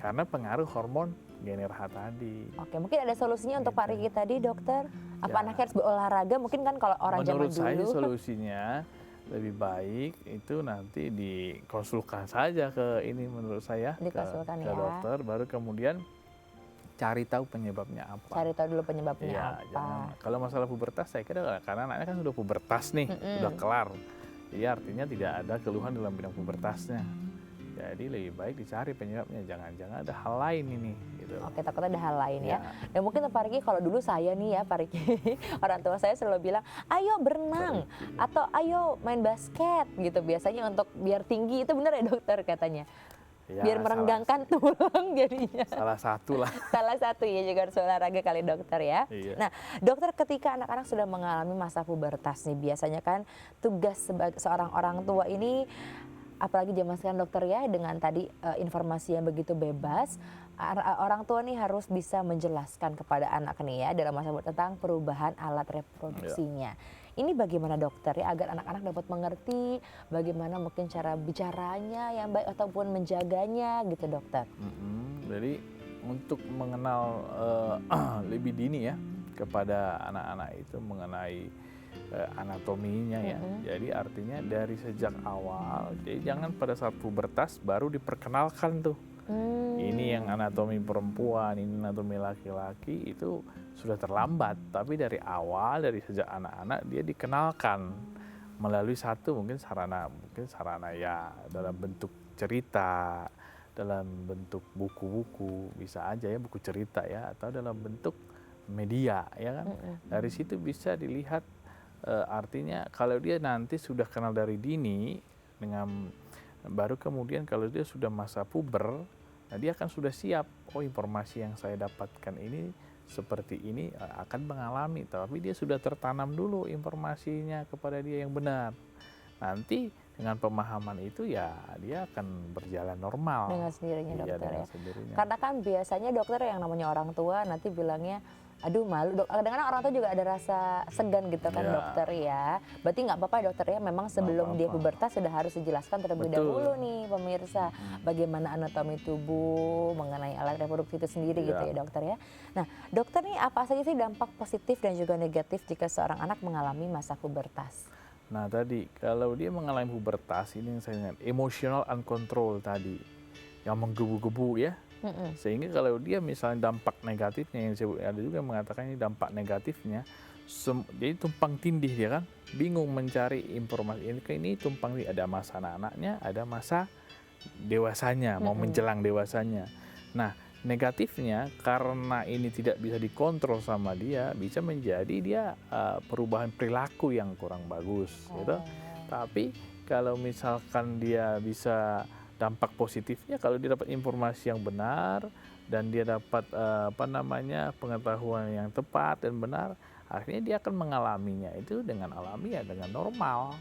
Karena pengaruh hormon GnRH tadi. Oke, mungkin ada solusinya untuk Pak Riki tadi dokter? Apa Ya. anaknya harus berolahraga? Mungkin kan kalau orang Menurut zaman saya dulu. solusinya lebih baik itu nanti dikonsulkan saja ke ini, menurut saya Dikonsulkan ke ya. dokter, baru kemudian cari tahu penyebabnya apa. Cari tahu dulu penyebabnya Iya, apa. jangan. Kalau masalah pubertas saya kira karena anaknya kan sudah pubertas nih, sudah kelar. Jadi artinya tidak ada keluhan dalam bidang pubertasnya. Jadi lebih baik dicari penyebabnya, jangan-jangan ada hal lain ini. Gitu. Oke, takutnya ada hal lain ya. Ya. Dan mungkin Pak Riki, kalau dulu saya nih ya Pak Riki, orang tua saya selalu bilang, ayo berenang atau ayo main basket gitu. Biasanya untuk biar tinggi, itu benar ya dokter katanya? Ya, Biar merenggangkan tulang jadinya. Salah satu lah. Salah satu ya, juga harus olahraga kali dokter ya. Iya. Nah dokter, ketika anak-anak sudah mengalami masa pubertas nih, biasanya kan tugas sebagai seorang orang tua ini, apalagi zaman sekarang dokter ya, dengan tadi informasi yang begitu bebas, orang tua nih harus bisa menjelaskan kepada anak nih ya dalam masa tentang perubahan alat reproduksinya. Ini bagaimana dokter ya, agar anak-anak dapat mengerti bagaimana mungkin cara bicaranya yang baik ataupun menjaganya gitu dokter. Jadi untuk mengenal lebih dini ya kepada anak-anak itu mengenai anatominya ya. Jadi artinya dari sejak awal, jadi jangan pada saat pubertas baru diperkenalkan tuh. Ini yang anatomi perempuan, ini anatomi laki-laki, itu sudah terlambat. Tapi dari awal, dari sejak anak-anak dia dikenalkan melalui satu mungkin sarana ya dalam bentuk cerita, dalam bentuk buku-buku, bisa aja ya buku cerita ya, atau dalam bentuk media ya kan. Dari situ bisa dilihat artinya kalau dia nanti sudah kenal dari dini, dengan baru kemudian kalau dia sudah masa puber, nah dia akan sudah siap, oh informasi yang saya dapatkan ini seperti ini akan mengalami, tapi dia sudah tertanam dulu informasinya kepada dia yang benar. Nanti dengan pemahaman itu ya dia akan berjalan normal. Dengan sendirinya dokter ya. Sendirinya. Karena kan biasanya dokter yang namanya orang tua nanti bilangnya, aduh malu, kadang-kadang orang tua juga ada rasa segan gitu kan dokter ya. Berarti nggak apa-apa dokter ya, memang sebelum dia pubertas sudah harus dijelaskan terlebih dahulu nih pemirsa, bagaimana anatomi tubuh, mengenai alat reproduksi itu sendiri gitu ya dokter ya. Nah dokter nih, apa saja sih dampak positif dan juga negatif jika seorang anak mengalami masa pubertas? Nah tadi, kalau dia mengalami pubertas, ini yang saya ingat, emotional uncontrol tadi, yang menggebu-gebu ya. Sehingga kalau dia misalnya dampak negatifnya, yang ada juga yang mengatakan ini dampak negatifnya, jadi tumpang tindih dia kan, bingung mencari informasi, ini tumpang tindih, ada masa anak-anaknya, ada masa dewasanya, mau menjelang dewasanya. Nah negatifnya karena ini tidak bisa dikontrol sama dia, bisa menjadi dia perubahan perilaku yang kurang bagus gitu. Tapi kalau misalkan dia bisa dampak positifnya, kalau dia dapat informasi yang benar dan dia dapat pengetahuan yang tepat dan benar, akhirnya dia akan mengalaminya itu dengan alami ya, dengan normal.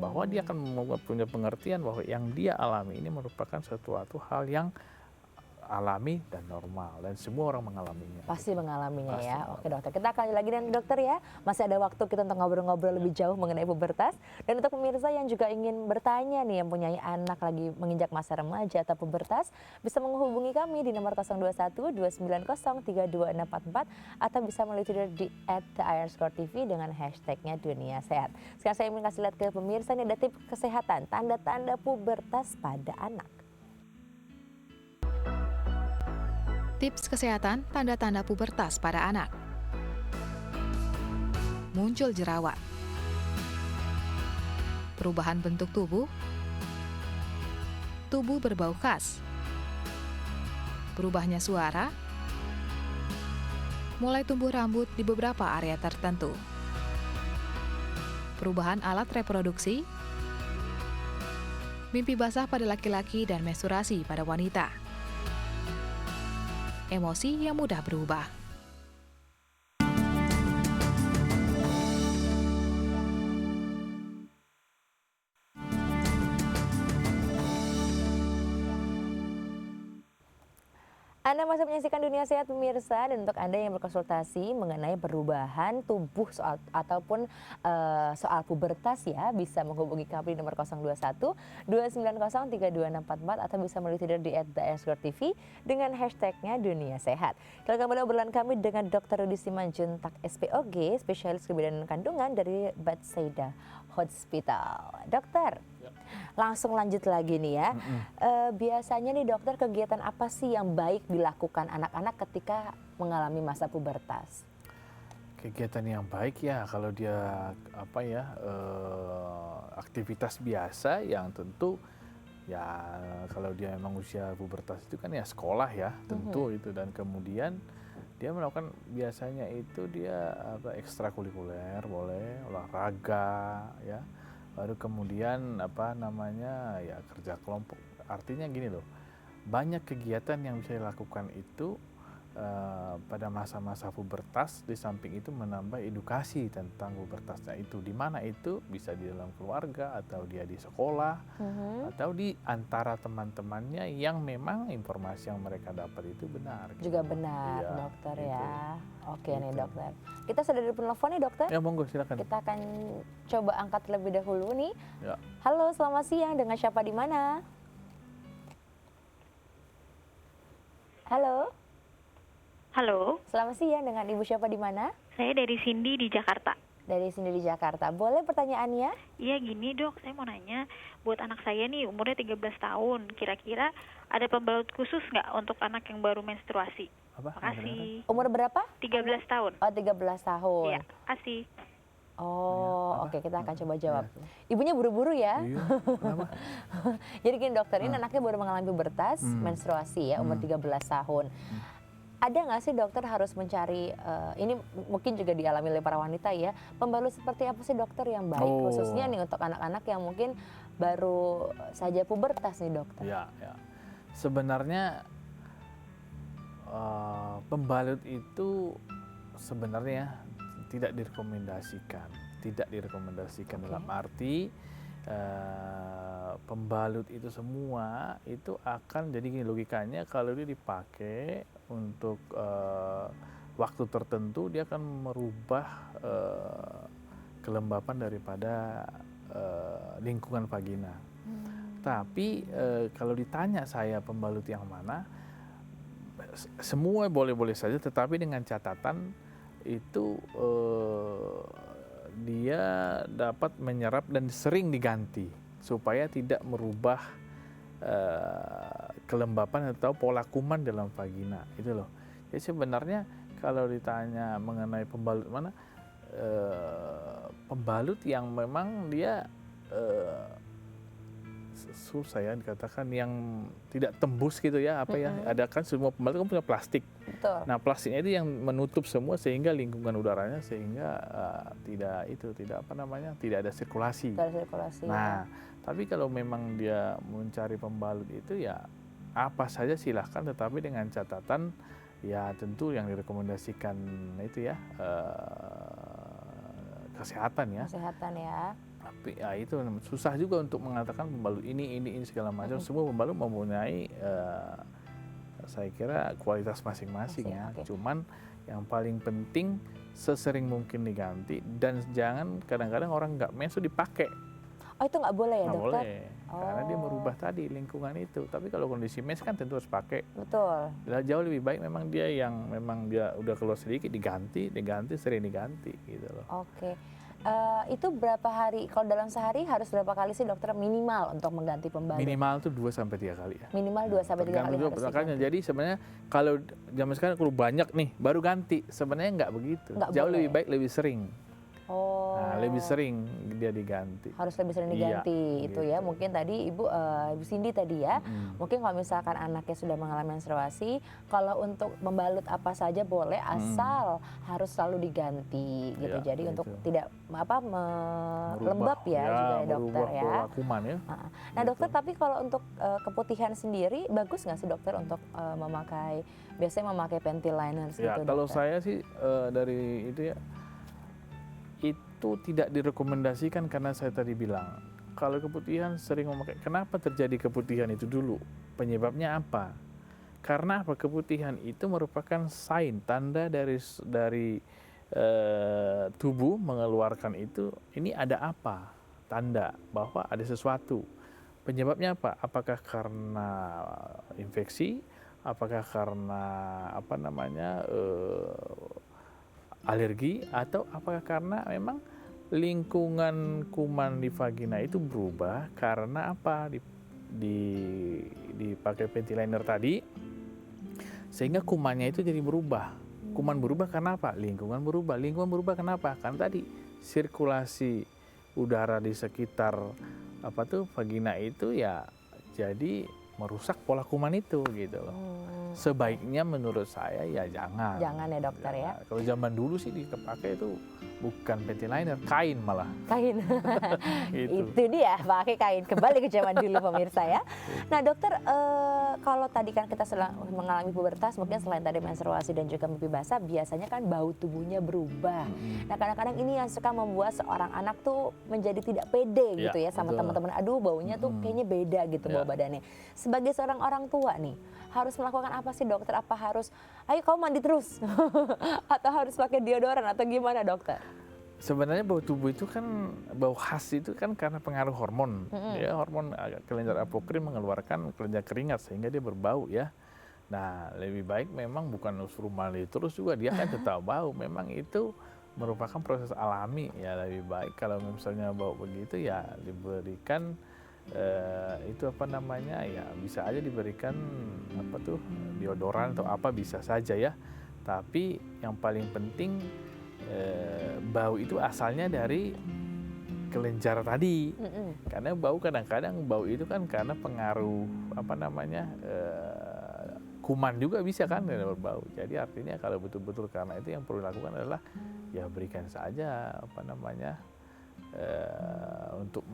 Bahwa dia akan punya pengertian bahwa yang dia alami ini merupakan sesuatu hal yang alami dan normal, dan semua orang mengalaminya. Pasti mengalaminya ya. Oke dokter, kita akan lagi dengan dokter ya. Masih ada waktu kita untuk ngobrol-ngobrol lebih jauh mengenai pubertas. Dan untuk pemirsa yang juga ingin bertanya nih, yang punya anak lagi menginjak masa remaja atau pubertas, bisa menghubungi kami di nomor 021-290-32644 atau bisa melalui Twitter di @theirscore.tv dengan hashtagnya Dunia Sehat. Sekarang saya ingin kasih lihat ke pemirsa nih, ada tips kesehatan, tanda-tanda pubertas pada anak. Tips kesehatan tanda-tanda pubertas pada anak. Muncul jerawat. Perubahan bentuk tubuh. Tubuh berbau khas. Berubahnya suara. Mulai tumbuh rambut di beberapa area tertentu. Perubahan alat reproduksi. Mimpi basah pada laki-laki dan menstruasi pada wanita. Emosi yang mudah berubah. Anda masih menyaksikan Dunia Sehat pemirsa, dan untuk Anda yang berkonsultasi mengenai perubahan tubuh ataupun soal pubertas ya, bisa menghubungi kami di nomor 021-290-32644 atau bisa melalui Twitter di @theirscore.tv dengan hashtagnya Dunia Sehat. Kita kembali obrolan kami dengan Dr. Rudi Simanjuntak SPOG, spesialis kebidanan kandungan dari Bethesda Hospital. Dokter, langsung lanjut lagi nih ya. Biasanya nih dokter, kegiatan apa sih yang baik dilakukan anak-anak ketika mengalami masa pubertas? kegiatan yang baik ya kalau dia aktivitas biasa yang tentu ya kalau dia memang usia pubertas itu kan ya sekolah ya tentu itu, dan kemudian dia melakukan biasanya itu dia ekstrakurikuler, boleh olahraga ya, baru kemudian ya kerja kelompok. Artinya gini loh, banyak kegiatan yang bisa dilakukan itu pada masa-masa pubertas. Di samping itu menambah edukasi tentang pubertasnya itu, di mana itu bisa di dalam keluarga atau dia di sekolah atau di antara teman-temannya yang memang informasi yang mereka dapat itu benar. Juga benar, Iya, dokter gitu. ya. Oke nih Gitu. dokter. Kita sudah ada penelpon nih dokter. Ya monggo silakan. Kita akan coba angkat terlebih dahulu nih. Ya. Halo, selamat siang. Dengan siapa di mana? Halo, Halo, selamat siang. Dengan ibu siapa di mana? saya dari Cindy di Jakarta. Dari sini di Jakarta. Boleh pertanyaannya? Iya gini dok, saya mau nanya, buat anak saya nih umurnya 13 tahun, kira-kira ada pembalut khusus nggak untuk anak yang baru menstruasi? Apa? Makasih. Umur berapa? 13 tahun. Oh, 13 tahun. Iya, kasih. Oh, Apa? oke, kita akan coba jawab. Ibunya buru-buru ya. Iya, kenapa? Jadi gini dokter, ini anaknya baru mengalami pubertas, menstruasi ya, umur 13 tahun. Ada nggak sih dokter harus mencari, ini mungkin juga dialami oleh para wanita ya, pembalut seperti apa sih dokter yang baik, Oh. khususnya nih untuk anak-anak yang mungkin baru saja pubertas nih dokter? Ya. Sebenarnya pembalut itu sebenarnya tidak direkomendasikan. Dalam arti pembalut itu semua itu akan jadi gini logikanya, kalau dia dipakai untuk waktu tertentu dia akan merubah kelembapan daripada lingkungan vagina. Tapi kalau ditanya saya pembalut yang mana, semua boleh-boleh saja, tetapi dengan catatan itu dia dapat menyerap dan sering diganti supaya tidak merubah kelembapan atau pola kuman dalam vagina itu loh. Jadi sebenarnya kalau ditanya mengenai pembalut mana, pembalut yang memang dia susah ya dikatakan, yang tidak tembus gitu ya, ada kan semua pembalut kan punya plastik. Betul. Nah, plastiknya itu yang menutup semua sehingga lingkungan udaranya tidak ada sirkulasi. Dari sirkulasi. Nah, tapi kalau memang dia mencari pembalut itu ya apa saja silahkan, tetapi dengan catatan ya tentu yang direkomendasikan itu ya kesehatan ya. Kesehatan ya. Tapi ya itu susah juga untuk mengatakan pembalut ini segala macam. Semua pembalut mempunyai saya kira kualitas masing-masing ya. Oke. Cuman yang paling penting sesering mungkin diganti, dan jangan kadang-kadang orang nggak mensu dipakai. Oh, itu nggak boleh ya Nggak dokter? boleh, karena dia merubah tadi lingkungan itu. Tapi kalau kondisi mens kan tentu harus pakai. Betul. Jauh lebih baik memang dia udah keluar sedikit diganti, sering diganti gitu loh. Oke. Itu berapa hari, kalau dalam sehari harus berapa kali sih dokter minimal untuk mengganti pembalut? Minimal tuh 2-3 kali ya. Minimal 2-3 kali harus Makanya diganti. jadi sebenarnya kalau zaman sekarang kalau banyak nih baru ganti, sebenarnya nggak begitu. Nggak Jauh boleh. lebih baik lebih sering. Oh. Nah, lebih sering dia diganti. Harus lebih sering Iya, diganti itu ya. gitu. Mungkin tadi Ibu Cindy tadi ya. Mungkin kalau misalkan anaknya sudah mengalami menstruasi, kalau untuk membalut apa saja boleh asal harus selalu diganti gitu. Iya, Jadi untuk gitu. tidak lembab ya juga ya dokter ya. Merubah pola kuman ya. Nah dokter, tapi kalau untuk keputihan sendiri bagus nggak sih dokter untuk biasanya memakai panty liners Ya, gitu kalau dokter? saya sih dari itu ya, itu tidak direkomendasikan karena saya tadi bilang kalau keputihan sering memakai. Kenapa terjadi keputihan itu dulu? Penyebabnya apa? Karena apa? Keputihan itu merupakan sign, tanda dari tubuh mengeluarkan itu. Ini ada apa? Tanda bahwa ada sesuatu. Penyebabnya apa? Apakah karena infeksi? Apakah karena alergi, atau apakah karena memang lingkungan kuman di vagina itu berubah karena apa? Dipakai panty liner tadi sehingga kumannya itu jadi berubah. Kuman berubah karena apa? Lingkungan berubah. Lingkungan berubah kenapa? Karena tadi sirkulasi udara di sekitar vagina itu ya jadi merusak pola kuman itu gitu loh. Sebaiknya menurut saya ya jangan. Jangan ya dokter ya. Kalau zaman dulu sih dipakai itu bukan panty liner, kain malah. Kain. Gitu. Itu dia, pakai kain. Kembali ke zaman dulu pemirsa ya. Nah dokter, kalau tadi kan kita mengalami pubertas, mungkin selain tadi menstruasi dan juga mimpi basah, biasanya kan bau tubuhnya berubah. Nah kadang-kadang ini yang suka membuat seorang anak tuh menjadi tidak pede gitu ya sama betul. teman-teman. Aduh baunya tuh kayaknya beda gitu bau badannya. Sebagai seorang orang tua nih, harus melakukan apa sih dokter? Apa harus, ayo kamu mandi terus? Atau harus pakai deodoran atau gimana dokter? Sebenarnya bau tubuh itu kan, bau khas itu kan karena pengaruh hormon. Ya, hormon kelenjar apokrin mengeluarkan kelenjar keringat sehingga dia berbau ya. Nah, lebih baik memang bukan suruh mandi terus juga dia kan tetap bau. Memang itu merupakan proses alami ya. Lebih baik kalau misalnya bau begitu ya diberikan itu ya bisa aja diberikan deodoran atau apa bisa saja ya. Tapi yang paling penting bau itu asalnya dari kelenjar tadi. Karena bau kadang-kadang bau itu kan karena pengaruh kuman juga bisa kan berbau. Jadi artinya kalau betul-betul karena itu yang perlu dilakukan adalah ya berikan saja untuk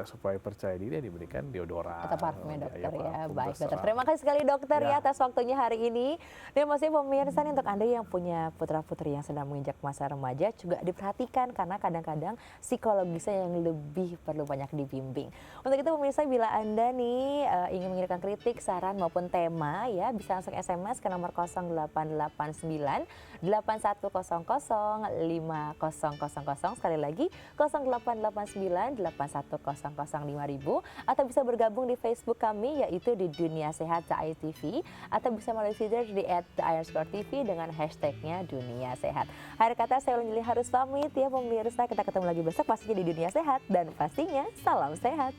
supaya percaya diri diberikan deodoran Atau parfum ya dokter ya. parfum Baik dokter. terserah. Terima kasih sekali dokter ya Ya. atas waktunya hari ini. Dan maksudnya pemirsa nih untuk Anda yang punya putra-putri yang sedang menginjak masa remaja juga diperhatikan karena kadang-kadang psikologisnya yang lebih perlu banyak dibimbing. Untuk itu pemirsa bila Anda nih ingin mengirimkan kritik, saran maupun tema ya bisa langsung SMS ke nomor 0889 8100 5000. Sekali lagi 0889 8100 5000 atau bisa bergabung di Facebook kami yaitu di Dunia Sehat TV atau bisa melalui Twitter di @the_tv dengan hashtagnya Dunia Sehat. Akhir kata saya Ulanjili harus pamit ya pemirsa, kita ketemu lagi besok pastinya di Dunia Sehat dan pastinya salam sehat.